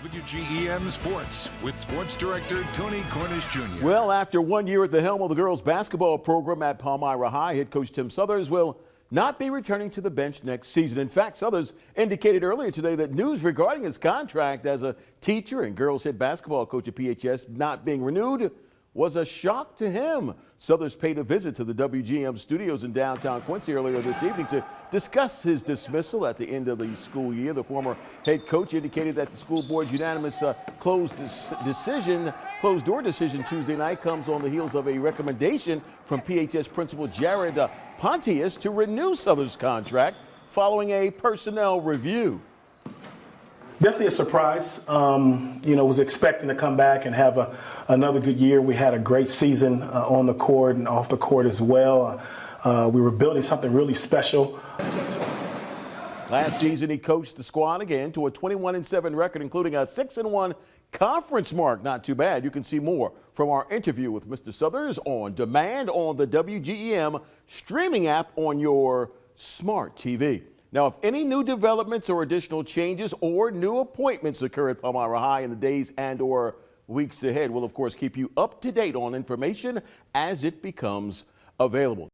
WGEM Sports with Sports Director Tony Cornish Jr. Well, after 1 year at the helm of the girls basketball program at Palmyra High, head coach Tim Southers will not be returning to the bench next season. In fact, Southers indicated earlier today that news regarding his contract as a teacher and girls head basketball coach at PHS not being renewed was a shock to him. Southers paid a visit to the WGEM studios in downtown Quincy earlier this evening to discuss his dismissal at the end of the school year. The former head coach indicated that the school board's unanimous closed door decision Tuesday night comes on the heels of a recommendation from PHS principal Jared Pontius to renew Southers' contract following a personnel review. Definitely a surprise. Was expecting to come back and have another good year. We had a great season on the court and off the court as well. We were building something really special. Last season, he coached the squad again to a 21-7 record, including a 6-1 conference mark. Not too bad. You can see more from our interview with Mr. Southers on demand on the WGEM streaming app on your smart TV. Now, if any new developments or additional changes or new appointments occur at Palmyra High in the days and/or weeks ahead, we'll, of course, keep you up to date on information as it becomes available.